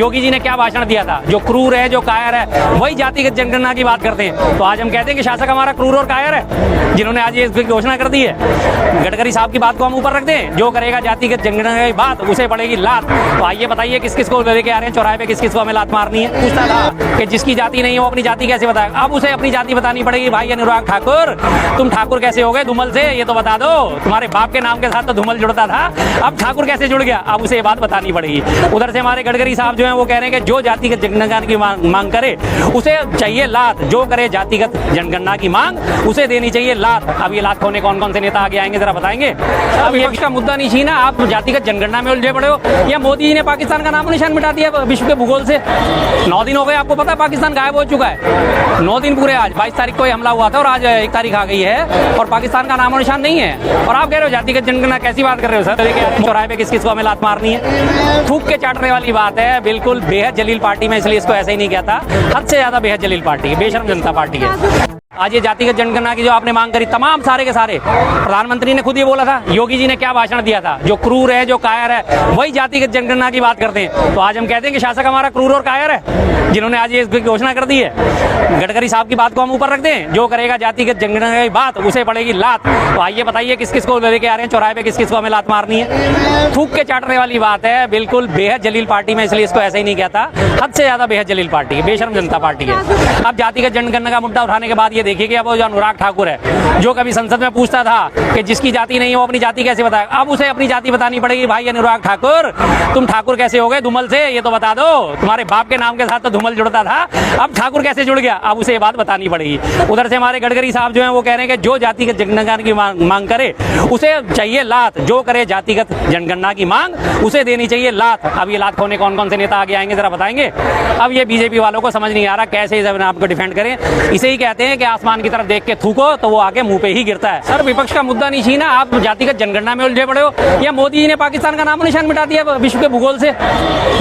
योगी जी ने क्या भाषण दिया था, जो क्रूर है, जो कायर है, वही जातिगत जनगणना की बात करते हैं। तो आज हम कहते हैं कि शासक हमारा क्रूर और कायर है, जिन्होंने आज ये घोषणा कर दी है। गडकरी साहब की बात को हम ऊपर रखते हैं, जो करेगा जातिगत जनगणना की बात उसे पड़ेगी लात। तो आइए बताइए किस किस को लेके आ रहे हैं चौराहे पे, किस किस को हमें लात मारनी है। पूछता था कि जिसकी जाति नहीं है वो अपनी जाति कैसे बताएगा। अब उसे अपनी जाति बतानी पड़ेगी। भाई अनुराग ठाकुर, तुम ठाकुर कैसे हो गए धूमल से, ये तो बता दो। तुम्हारे बाप के नाम के साथ तो धूमल जुड़ता था, अब ठाकुर कैसे जुड़ गया, अब उसे ये बात बतानी पड़ेगी। उधर से हमारे गडकरी साहब जो है वो कह रहे हैं कि जो जातिगत जनगणना की मांग करे उसे चाहिए लात, जो करे जातिगत जनगणना की मांग उसे देनी चाहिए लात। अब ये लात खोने कौन कौन से नेता आगे आएंगे जरा बताएंगे। अब ये का मुद्दा नहीं छीना, आप जातिगत जनगणना में उलझे पड़े हो। या मोदी जी ने पाकिस्तान का नामो निशान मिटा दिया विश्व के भूगोल से। 9 दिन हो गए, आपको पता है पाकिस्तान गायब हो चुका है। 9 दिन पूरे, आज 22 तारीख को हमला हुआ था और आज 1 तारीख आ गई है और पाकिस्तान का नामो निशान नहीं है। और आप कह रहे हो जातिगत जनगणना, कैसी बात कर रहे हो सर। चौराहे पे किस किस को हमें लात मारनी है, थूक के चाटने वाली बात है। बिल्कुल बेहद जलील पार्टी में, इसलिए इसको ऐसे ही नहीं कहता, हद से ज्यादा बेहद जलील पार्टी है, बेशर्म जनता पार्टी है। आज ये जातिगत जनगणना की जो आपने मांग करी, तमाम सारे के सारे प्रधानमंत्री ने खुद ये बोला था, योगी जी ने क्या भाषण दिया था, जो क्रूर है, जो कायर है, वही जातिगत जनगणना की बात करते हैं। तो आज हम कहते हैं कि शासक हमारा क्रूर और कायर है, जिन्होंने आज ये घोषणा कर दी है। गडकरी साहब की बात को हम ऊपर रखते हैं, जो करेगा जातिगत जनगणना की बात उसे पड़ेगी लात। तो आइए बताइए किस किस को लेके आ रहे हैं चौराहे पे, किस किस को हमें लात मारनी है। थूक के चाटने वाली बात है। बिल्कुल बेहद जलील पार्टी में, इसलिए इसको ऐसे ही नहीं कहता, हद से ज्यादा बेहद जलील पार्टी है, बेशर्म जनता पार्टी है। अब जातिगत जनगणना का मुद्दा उठाने के बाद ये देखिए कि अब जो अनुराग ठाकुर है, जो कभी संसद में पूछता था कि जिसकी जाति नहीं है वो अपनी जाति कैसे बताएगा, अब उसे अपनी जाति बतानी पड़ेगी। भाई अनुराग ठाकुर, तुम ठाकुर कैसे हो गए धूमल से, ये तो बता दो। तुम्हारे बाप के नाम के साथ तो धूमल जुड़ता था, अब ठाकुर कैसे जुड़ गया, अब उसे ये बात बतानी पड़ेगी। उधर से हमारे गडकरी साहब जो है वो कह रहे हैं कि जो जातिगत जनगणना की मांग करे उसे चाहिए लात, जो करे जातिगत जनगणना की मांग उसे देनी चाहिए लात। अब ये लात खोने कौन कौन से नेता आगे आएंगे जरा बताएंगे। अब ये बीजेपी वालों को समझ नहीं आ रहा कैसे इस अपने आपको डिफेंड करें। इसे ही कहते हैं कि आसमान की तरफ देख के थूको तो वो आगे मुंह पे ही गिरता है। सर विपक्ष का मुद्दा नहीं छीना, आप जातिगत जनगणना में उलझे पड़े हो। या मोदी जी ने पाकिस्तान का नामो निशान मिटा दिया विश्व के भूगोल से।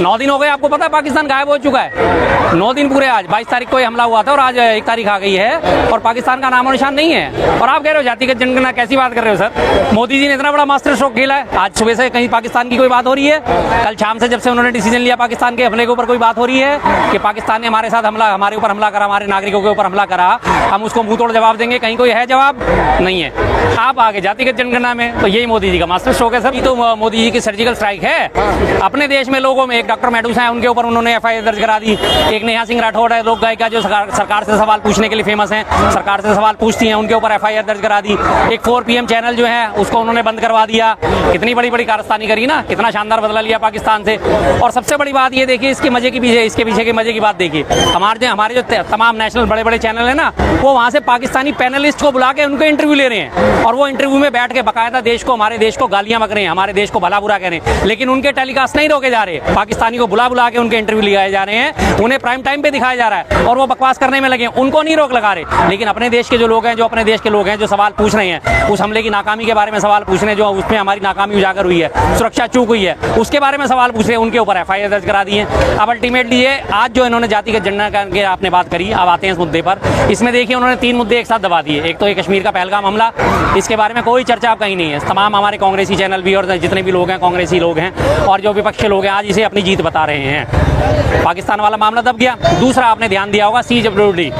9 दिन हो गए, आपको पता है पाकिस्तान गायब हो चुका है। 9 दिन पूरे, आज 22 तारीख को हमला हुआ था और आज 1 तारीख आ गई है और पाकिस्तान का नामो निशान नहीं है। और आप कह रहे हो जातिगत जनगणना, कैसी बात कर रहे हो सर। मोदी जी ने इतना बड़ा मास्टर स्ट्रोक खेला है, आज सुबह से कहीं पाकिस्तान की कोई बात हो रही है। कल शाम से जब से उन्होंने डिसीजन लिया पाकिस्तान के हमले के ऊपर कोई बात हो रही है कि पाकिस्तान ने हमारे साथ हमला, हमारे ऊपर हमला करा, हमारे नागरिकों के ऊपर हमला करा, हम उसको मुंह तोड़ जवाब देंगे, कहीं कोई है जवाब नहीं है। आप आगे जातिगत जनगणना में, तो यही मोदी जी का मास्टर स्ट्रोक है सर। ये तो मोदी जी की सर्जिकल स्ट्राइक है। अपने देश में लोगों में एक डॉक्टर मेडूसा है, उनके ऊपर उन्होंने FIR दर्ज करा दी। एक नेहा सिंह राठौड़ है, लोक गायिका, जो सरकार से सवाल पूछने के लिए फेमस है, सरकार से सवाल पूछती हैं, उनके ऊपर FIR दर्ज करा दी। एक 4 PM चैनल जो है उसको उन्होंने बंद करवा दिया। कितनी बड़ी बड़ी कारस्तानी करी ना, कितना शानदार बदला लिया पाकिस्तान से। और सबसे बड़ी बात ये देखिए, इसके मजे की पीछे, इसके पीछे के मजे की बात देखिए, हमारे जो तमाम नेशनल बड़े बड़े चैनल है ना, वो वहां से पाकिस्तानी पैनलिस्ट को बुला के उनको इंटरव्यू ले रहे हैं और वो इंटरव्यू में बैठ के बकायदा देश को, हमारे देश को गालियां बक रहे हैं, हमारे देश को भला बुरा कह रहे हैं। लेकिन उनके टेलीकास्ट नहीं रोके जा रहे, पाकिस्तानी को बुला बुला के उनके इंटरव्यू लिए जा रहे हैं, उन्हें प्राइम टाइम पे दिखाया जा रहा है और वो बकवास करने में लगे, उनको नहीं रोक लगा रहे। लेकिन अपने देश के जो लोग हैं, जो अपने देश के लोग हैं, जो सवाल पूछ रहे हैं, उस हमले की नाकामी के बारे में सवाल पूछ रहे हैं, जो उसमें हमारी नाकामी उजागर हुई है, सुरक्षा चूक हुई है, उसके बारे में सवाल पूछ रहे हैं, उनके ऊपर FIR दर्ज करा दिए। अब अल्टीमेटली ये आज जो इन्होंने जातिगत जनगणना की आपने बात करी, अब आते हैं इस मुद्दे पर। इसमें देखिए उन्होंने 3 मुद्दे एक साथ दबा दिए। एक तो ये कश्मीर का पहलगाम हमला, इसके बारे में कोई चर्चा अब कहीं नहीं है। तमाम हमारे कांग्रेसी चैनल भी और जितने भी लोग हैं कांग्रेसी लोग हैं और जो विपक्ष के लोग हैं, आज इसे अपनी जीत बता रहे हैं। पाकिस्तान वाला मामला दब गया। दूसरा आपने ध्यान दिया होगा, CWD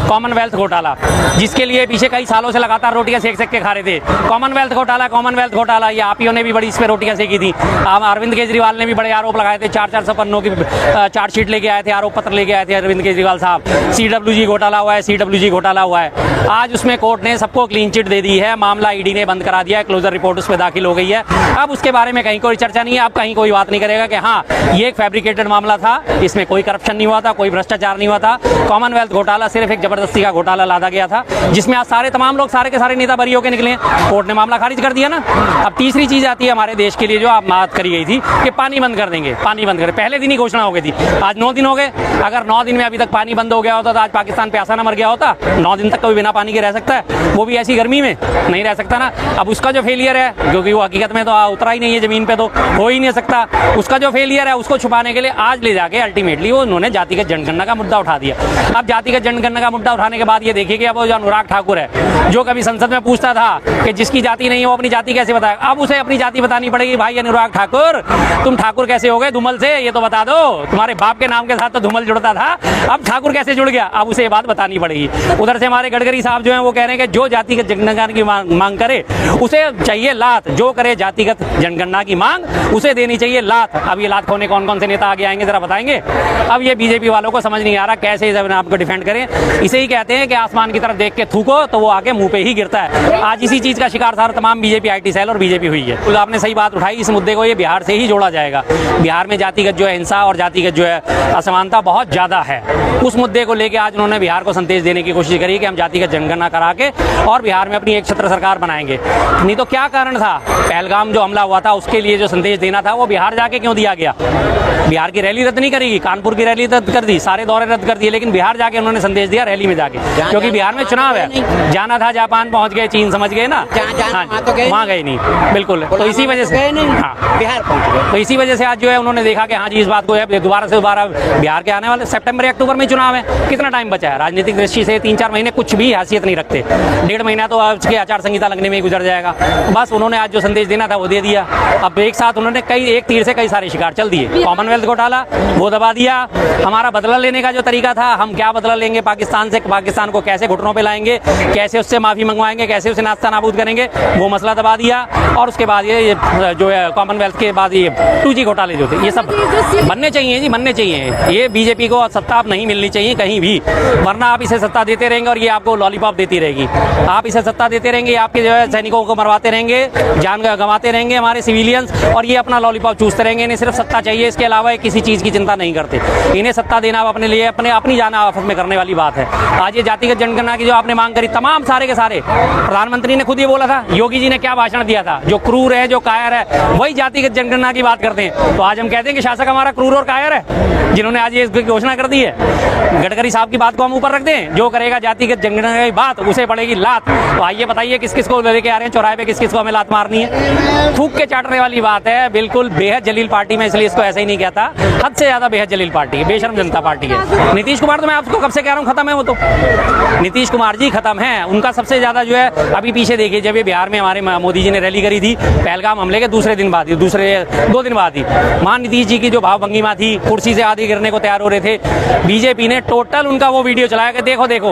कॉमनवेल्थ घोटाला, जिसके लिए पीछे कई सालों से लगातार रोटियां सेक सेक के खा रहे थे। कॉमनवेल्थ घोटाला, ये आप ने भी बड़ी इस पर रोटियां सेकी थी। अरविंद केजरीवाल ने भी बड़े आरोप लगाए थे, 400 पन्नों की चार्जशीट लेके आए थे, आरोप पत्र लेके आए थे अरविंद केजरीवाल साहब। CWG घोटाला हुआ है। आज उसमें कोर्ट ने सबको क्लीन चिट दे दी है, मामला ED ने बंद करा दिया है, क्लोजर रिपोर्ट उस पर दाखिल हो गई है। अब उसके बारे में कहीं कोई चर्चा नहीं है, अब कहीं कोई बात नहीं करेगा कि हाँ ये एक फैब्रिकेटेड मामला था, इसमें कोई करप्शन नहीं हुआ था, कोई भ्रष्टाचार नहीं हुआ था। कॉमनवेल्थ घोटाला सिर्फ एक जबरदस्ती का घोटाला लादा गया था, जिसमें आज तमाम लोग, सारे के सारे नेता बरी होकर निकले। कोर्ट ने मामला खारिज कर दिया ना। अब तीसरी चीज आती है हमारे देश के लिए, जो आप बात करी गई थी कि पानी बंद कर देंगे, पानी बंद करें, पहले दिन ही घोषणा हो गई थी। आज 9 दिन हो गए, अगर 9 दिन में अभी तक पानी बंद हो गया होता तो आज पाकिस्तान प्यासा न मर गया होता? 9 दिन तक कोई बिना पानी के रह सकता है? वो भी ऐसी गर्मी में नहीं रह सकता ना। अब उसका जो फेलियर है, क्योंकि वो हकीकत में तो उतरा ही नहीं है ज़मीन पे, तो हो ही नहीं सकता, उसका जो फेलियर है उसको छुपाने के लिए आज ले जाके अल्टीमेटली वो उन्होंने जातिगत जनगणना का मुद्दा उठा दिया। अब जातिगत जनगणना का मुद्दा उठाने के बाद ये देखिए कि अब वो जो अनुराग ठाकुर है, जो कभी संसद में पूछता था कि जिसकी जाति नहीं है वो अपनी जाति कैसे बताए, अब उसे अपनी जाति बतानी पड़ेगी। भाई अनुराग ठाकुर, तुम ठाकुर कैसे हो गए धूमल से, ये तो बता दो। तुम्हारे बाप के नाम के साथ तो धूमल जुड़ता था, अब ठाकुर कैसे जुड़ गया, अब उसे ये बात बतानी पड़ेगी। उधर से हमारे गडकरी साहब जो हैं वो कह रहे हैं कि जो जातिगत जनगणना की मांग करे उसे चाहिए लात, जो करे जातिगत जनगणना की मांग उसे देनी चाहिए लात। अब ये लात खोने कौन कौन से नेता आगे आएंगे जरा बताएंगे। अब ये बीजेपी वालों को समझ नहीं आ रहा कैसे इस अपने आप को डिफेंड करें। इसे ही कहते हैं कि आसमान की तरफ देख के थूको तो वो आके मुंह पे ही गिरता है। आज इसी चीज का शिकार सारा तमाम बीजेपी आईटी सेल और बीजेपी हुई है। तो आपने सही बात उठाई, इस मुद्दे को ये बिहार से ही जोड़ा जाएगा। बिहार में जातिगत जो है हिंसा और जातिगत जो है असमानता बहुत ज्यादा है। उस मुद्दे को लेकर आज उन्होंने बिहार को संदेश देने की कोशिश करी कि हम जातिगत जनगणना करा के और बिहार में अपनी एक छत्र सरकार बनाएंगे। नहीं तो क्या कारण था, पहलगाम जो हमला हुआ था उसके लिए जो संदेश देना था वो बिहार जाके क्यों दिया गया? बिहार की रैली रद्द नहीं करेगी, कानपुर की रैली रद्द कर दी, सारे दौरे रद्द कर दिए, लेकिन बिहार जाके उन्होंने संदेश दिया रैली में जाके, क्योंकि बिहार में चुनाव है। जाना था जापान पहुंच गए, चीन समझ गए ना, वहाँ गए नहीं, बिल्कुल। तो इसी वजह से बिहार पहुंच गए। तो इसी वजह से आज जो है उन्होंने देखा कि हाँ जी इस बात को दोबारा से दोबारा बिहार के आने वाले सितंबर अक्टूबर में चुनाव है, कितना टाइम बचा है? राजनीतिक दृष्टि से 3-4 महीने कुछ भी हैसियत नहीं रखते, 1.5 महीना तो उसके आचार संहिता लगने में ही गुजर जाएगा। बस उन्होंने आज जो संदेश देना था वो दे दिया। अब एक साथ उन्होंने एक तीर से कई सारे शिकार चल दिए। कॉमनवेल्थ घोटाला वो दबा दिया, हमारा बदला लेने का जो तरीका था, हम क्या बदला लेंगे पाकिस्तान से, पाकिस्तान को कैसे घुटनों पे लाएंगे, कैसे उससे माफी मंगवाएंगे, कैसे उसे नास्ता नाबूद करेंगे, वो मसला दबा दिया। और उसके बाद ये जो है कॉमनवेल्थ के बाद ये 2G घोटाले जो थे, ये सब बनने चाहिए जी, बनने चाहिए। ये बीजेपी को सत्ता अब नहीं मिलनी चाहिए कहीं भी, वरना आप इसे सत्ता देते रहेंगे और ये आपको लॉलीपॉप देती रहेगी। आप इसे सत्ता देते रहेंगे, आपके जो है सैनिकों को मरवाते रहेंगे, जान गंवाते रहेंगे हमारे सिविलियंस, और ये अपना लॉलीपॉप चूसते रहेंगे। इन्हें सिर्फ सत्ता चाहिए, इसके अलावा किसी चीज़ की चिंता नहीं करते। इन्हें सत्ता देना अपने लिए अपनी जान आफत में करने वाली बात है। आज ये जातिगत जनगणना की जो आपने मांग करी, तमाम सारे के सारे प्रधानमंत्री ने खुद ये बोला था, योगी जी ने क्या भाषण दिया था, जो क्रूर है जो कायर है वही जातिगत जनगणना की बात करते हैं। तो आज हम कहते हैं कि शासक हमारा क्रूर और कायर है, जिन्होंने आज ये घोषणा कर दी है। गडकरी साहब की बात को हम ऊपर रख दें, जो करेगा जातिगत जनगणना की बात उसे पड़ेगी लात। तो आइए बताइए किस किस को लेके आ रहे हैं चौराहे पे, किस किस को हमें लात मारनी है। थूक के चाटने वाली बात है, बिल्कुल बेहद जलील पार्टी में, इसलिए इसको ऐसे ही नहीं कहता, हद से ज्यादा बेहद जलील पार्टी है, बेशर्म जनता पार्टी है। नीतीश कुमार तो मैं आपको कब से कह रहा हूँ खत्म है, वो तो नीतीश कुमार जी खत्म है। उनका सबसे ज्यादा जो है अभी पीछे देखिए, जब ये बिहार में हमारे मोदी जी ने रैली करी थी पहलगाम हमले के दूसरे दिन बाद ही, दूसरे 2 दिन बाद ही, वहां नीतीश जी की जो भावभंगिमा थी, कुर्सी से आधी गिरने को तैयार हो रहे थे, बीजेपी ने टोटल उनका वो वीडियो चलाया कि देखो देखो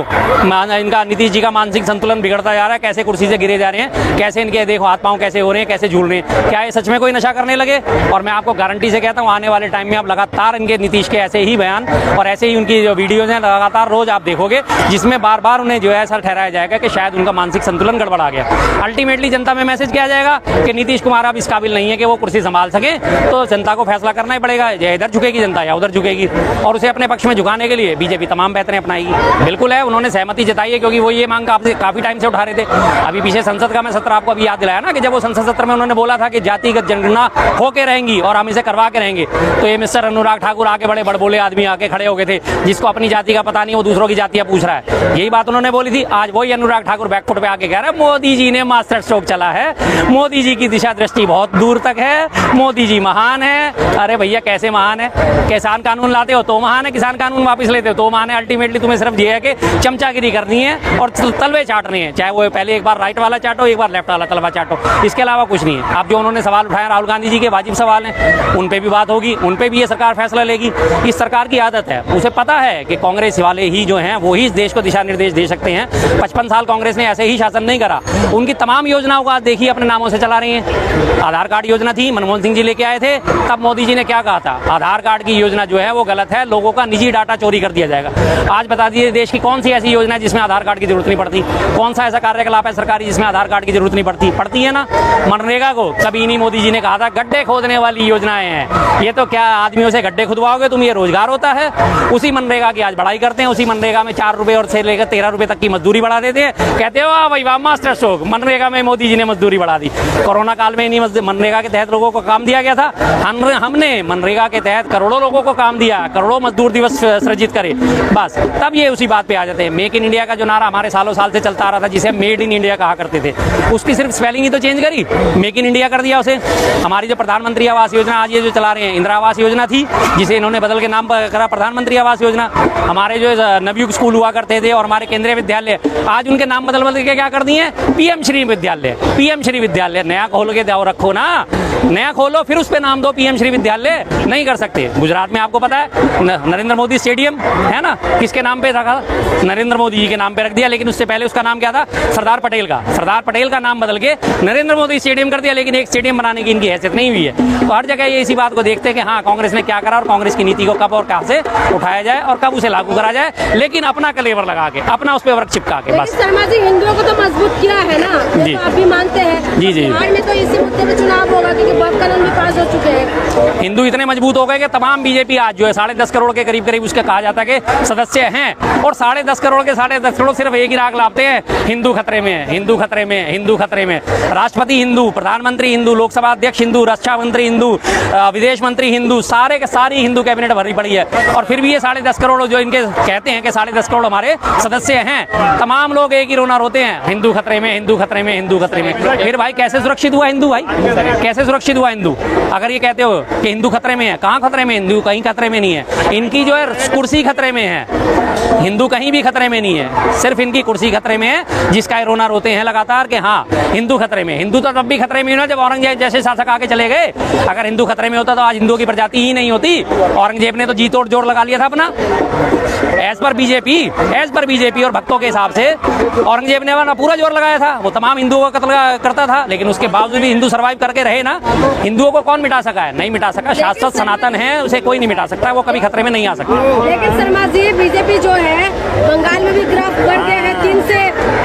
इनका नीतीश जी का मानसिक संतुलन बिगड़ता जा रहा है, कैसे कुर्सी से गिरे जा रहे हैं, कैसे इनके देखो हाथ पांव कैसे हो रहे हैं, कैसे झूल रहे हैं, क्या ये सच में कोई नशा करने लगे? और मैं आपको गारंटी से कहता हूँ आने वाले टाइम में आप लगातार इनके नीतीश के ऐसे ही बयान और ऐसे ही उनकी जो वीडियोज हैं लगातार रोज आप देखोगे, जिसमें बार बार उन्हें जो है ऐसा ठहराया जाएगा कि शायद उनका मानसिक संतुलन गड़बड़ा गया। अल्टीमेटली जनता में मैसेज किया जाएगा कि नीतीश कुमार अब इस काबिल नहीं है कि वो कुर्सी संभाल सके, तो जनता को फैसला करना ही पड़ेगा, या इधर झुकेगी जनता या उधर झुकेगी। और उसे अपने पक्ष में झुकाने के लिए बीजेपी तमाम बेहतरें अपनाएगी। बिल्कुल है, उन्होंने सहमति जताई है, क्योंकि वो ये मांग काफी टाइम से उठा रहे थे। अभी पीछे संसद का मैं सत्र आपको अभी याद दिलाया ना, कि जब वो संसद सत्र में उन्होंने बोला था कि जातिगत जनगणना होके रहेंगी और हम इसे करवा के रहेंगे, तो ये मिस्टर अनुराग ठाकुर आके बड़े बड़बोले आदमी आके खड़े हो गए थे, जिसको अपनी जाति का पता नहीं, वो दूसरों की जातियां पूछ रहा है। यही बात उन्होंने बोली थी। आज वही अनुराग ठाकुर बैकफुट पे आके कह रहा है मोदी जी ने मास्टर स्ट्रोक चला है, मोदी जी की दिशा दृष्टि बहुत दूर तक है, मोदी जी महान है। अरे भैया कैसे महान है? किसान कानून लाते हो तो महान है, किसान कानून वापस लेते हो तो महान है। अल्टीमेटली तुम्हें सिर्फ ये है कि चमचागिरी करनी है और तलवे चाटने हैं, चाहे वो पहले एक बार राइट वाला चाटो, एक बार लेफ्ट वाला तलवा चाटो, इसके अलावा कुछ नहीं है। अब जो उन्होंने सवाल उठाया राहुल गांधी जी के वाजिब सवाल हैं, उन पे भी बात होगी, उन पे भी ये सरकार फैसला लेगी। इस सरकार की आदत है, उसे पता है कि कांग्रेस वाले ही जो हैं वो ही इस देश को दिशा निर्देश दे सकते हैं। 55 साल कांग्रेस ने ऐसे ही शासन नहीं करा। उनकी तमाम योजनाओं को आज देखिए अपने नामों से चला रही हैं। आधार कार्ड योजना थी, मनमोहन सिंह जी लेके आए थे, तब मोदी जी ने क्या कहा था, आधार कार्ड की योजना जो है वो गलत है, लोगों का निजी डाटा चोरी कर दिया जाएगा। आज बता दीजिए देश की कौन सी ऐसी योजना है जिसमें आधार कार्ड की जरूरत नहीं पड़ती? कौन सा ऐसा कार्यकलाप है सरकारी जिसमें आधार कार्ड की जरूरत नहीं पड़ती? पड़ती है ना। मनरेगा को कभी नहीं मोदी जी ने कहा था गड्ढे खोदने वाली योजनाएं हैं, ये तो क्या आदमियों से गड्ढे खुदवाओगे तुम, ये रोजगार होता है? उसी मनरेगा की आज बढ़ाई करते हैं, उसी मनरेगा में 4 रुपए और से लेकर 13 रुपए तक की मजदूरी बढ़ा देते हैं। कहते हो वाह भाई वाह मास्टर स्ट्रोक, मनरेगा में मोदी जी ने मजदूरी बढ़ा दी। कोरोना काल में नहीं मनरेगा के तहत लोगों को काम दिया गया था, हमने मनरेगा के तहत करोड़ों लोगों को काम दिया, करोड़ों मजदूर दिवस सृजित करे, बस तब ये उसी बात पे आ जाते हैं। मेक इन इंडिया का जो नारा हमारे सालों साल से चलता आ रहा था, जिसे हम मेड इन इंडिया कहा करते थे, उसकी सिर्फ स्पेलिंग ही तो चेंज करी, मेक इन इंडिया कर दिया उसे। हमारी जो प्रधानमंत्री आवास योजना आज ये जो चला रहे हैं, इंदिरा आवास योजना थी जिसे इन्होंने बदल के नाम करा प्रधानमंत्री आवास योजना। हमारे जो नवयुग स्कूल हुआ करते थे और हमारे केंद्रीय विद्यालय, आज उनके नाम बदल के क्या कर दिए, पीएम श्री विद्यालय। पीएम श्री विद्यालय नया खोल के दाव रखो ना, नया खोलो फिर उस पे नाम दो पीएम श्री विद्यालय। नहीं कर सकते। गुजरात में आपको पता है नरेंद्र मोदी स्टेडियम है ना, किसके नाम पे रखा, नरेंद्र मोदी जी के नाम पे रख दिया, लेकिन उससे पहले उसका नाम क्या था, सरदार पटेल का। सरदार पटेल का नाम बदल के नरेंद्र मोदी स्टेडियम कर दिया, लेकिन एक स्टेडियम बनाने की इनकी हैसियत नहीं हुई है। तो हर जगह ये इसी बात को देखते हैं कि हाँ कांग्रेस ने क्या करा और कांग्रेस की नीति को कब और कहां से उठाया जाए और कब उसे लागू करा जाए, लेकिन अपना कलेवर लगा के, अपना उस पे वर्क चिपका के बस। शर्मा जी हिंदुओं को तो मजबूत किया है ना, जी। तो आप भी मानते हैं। जी जी। बिहार में तो इसी मुद्दे पे चुनाव होगा क्योंकि बहुत कानून भी पास हो चुके हैं। हिंदू इतने मजबूत हो गए कि तमाम बीजेपी आज जो है 10.5 करोड़ के करीब उसका कहा जाता है कि सदस्य हैं, और 10.5 करोड़ के 10.5 करोड़ सिर्फ एक ही राग लाते हैं, हिंदू खतरे में, हिंदू खतरे में, हिंदू खतरे में। राष्ट्रपति हिंदू, प्रधानमंत्री हिंदू, लोकसभा अध्यक्ष हिंदू, रक्षा मंत्री हिंदू, विदेश मंत्री हिंदू, सारे के सारी हिंदू कैबिनेट भरी पड़ी है। और फिर भी ये 10.5 करोड़ जो इनके कहते हैं कि 10.5 करोड़ हमारे सदस्य हैं, तमाम लोग एक ही रोना रोते हैं, हिंदू खतरे में, हिंदू खतरे में, हिंदू खतरे में। फिर भाई कैसे सुरक्षित हुआ हिंदू, भाई कैसे सुरक्षित हुआ हिंदू? अगर ये कहते हो कि हिंदू खतरे में है, कहाँ खतरे में? हिंदू कहीं खतरे में नहीं है, इनकी जो है कुर्सी खतरे में है, हिंदू कहीं भी खतरे में नहीं है, सिर्फ इनकी कुर्सी खतरे में है, जिसका ये रोना रोते हैं लगातार कि हाँ हिंदू खतरे में। हिंदू तो तब भी खतरे में जब औरंगजेब जैसे शासक आके चले गए। अगर हिंदू खतरे में होता तो आज हिंदुओं की प्रजाति ही नहीं होती। औरंगजेब ने तो जी तोड़ जोड़ लगा लिया था अपना, एज पर बीजेपी और भक्तों के हिसाब से औरंगजेब ने अपना पूरा जोर लगाया था, वो तमाम हिंदुओं का कत्ल करता था, लेकिन उसके बावजूद भी हिंदू सर्वाइव करके रहे ना। हिंदुओं को कौन मिटा सका है? नहीं मिटा सका। शाश्वत सनातन है, उसे कोई नहीं मिटा सकता, वो कभी खतरे में नहीं आ सकता। लेकिन शर्मा जी बीजेपी जो है बंगाल में भी ग्राफ बढ़ गए हैं, 3 से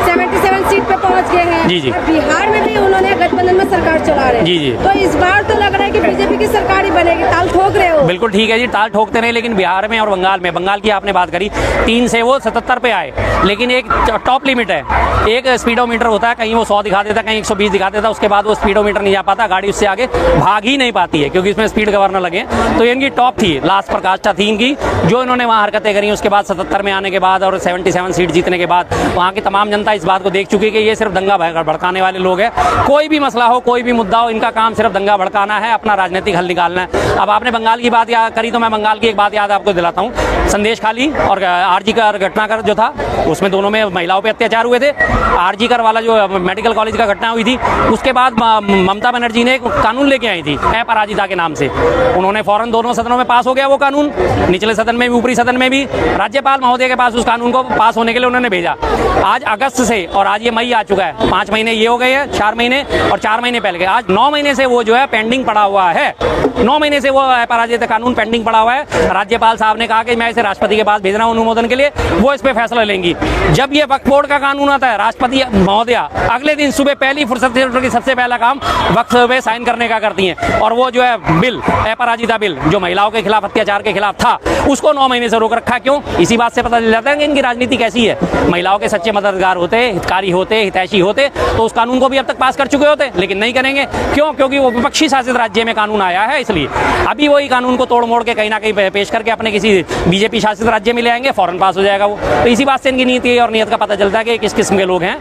77 सीट पे पहुंच गए हैं। जी जी। और बिहार में भी उन्होंने गठबंधन में सरकार चला रहे हैं। जी जी। तो इस बार तो लग रहा है कि बीजेपी की सरकार ही बनेगी। ताल ठोक रहे हो? बिल्कुल ठीक है जी, ताल ठोकते रहे, लेकिन बिहार में और बंगाल की आपने बात करी, 3 से वो 77 पे आए, लेकिन एक टॉप लिमिट है, एक स्पीडोमीटर होता है, कहीं वो 100 दिखा देता है, कहीं 120 दिखा देता है, उसके बाद वो स्पीडोमीटर नहीं जा पाता, गाड़ी उससे आगे भाग ही नहीं पाती है, क्योंकि इसमें स्पीड गवर्नर लगे। तो इनकी टॉप थी, लास्ट प्रकाष्ठा थी इनकी, जो इन्होंने वहाँ हरकतें करी। उसके बाद 77 में आने के बाद और 77 सीट जीतने के बाद वहाँ की तमाम जनता इस बात को देख चुकी है कि ये सिर्फ दंगा भड़काने वाले लोग हैं। कोई भी मसला हो, कोई भी मुद्दा हो, इनका काम सिर्फ दंगा भड़काना है, अपना राजनीतिक हल निकालना है। अब आपने बंगाल की बात याद करी तो मैं बंगाल की एक बात याद आपको दिलाता हूँ। संदेश खाली और आरजी का घटनाक्रम जो था, उसमें दोनों में महिलाओं पे अत्याचार हुए थे। आरजी कर वाला जो मेडिकल कॉलेज का घटना हुई थी, उसके बाद ममता बनर्जी ने एक कानून लेके आई थी अपराजिता के नाम से। उन्होंने फौरन दोनों सदनों में पास हो गया वो कानून, निचले सदन में भी ऊपरी सदन में भी। राज्यपाल महोदय के पास उस कानून को पास होने के लिए उन्होंने भेजा। आज अगस्त से, और आज ये मई आ चुका है, 5 महीने ये हो गए हैं, 4 महीने और 4 महीने पहले गए, आज 9 महीने से वो जो है पेंडिंग पड़ा हुआ है। 9 महीने से वो अपराजिता कानून पेंडिंग पड़ा हुआ है। राज्यपाल साहब ने कहा कि मैं इसे राष्ट्रपति के पास भेज रहा हूं अनुमोदन के लिए, वो इस पे फैसला लेंगी। जब ये वक्फ बोर्ड का कानून आता है, राष्ट्रपति महोदया अगले दिन सुबह पहली फुर्सत से उनकी सबसे पहला काम वक्फ पे साइन करने का करती हैं। और वो जो है बिल, अपराजिता बिल, जो महिलाओं के खिलाफ अत्याचार के खिलाफ था, उसको 9 महीने से रोक रखा। क्यों? इसी बात से पता चल जाता है कि इनकी राजनीति कैसी है। महिलाओं के सच्चे मददगार होते, हितकारी होते, हितैषी होते, तो उस कानून को भी अब तक पास कर चुके होते, लेकिन नहीं करेंगे। क्यों? क्योंकि वो विपक्षी शासित राज्य में कानून आया है, इसलिए अभी वही कानून को तोड़ मोड़ के कहीं ना कहीं पेश करके अपने किसी बीजेपी शासित राज्य में ले आएंगे, फौरन पास हो जाएगा वो। तो इसी बात से इनकी नीति और नियत का पता चलता है कि किस किस्म के लोग हैं।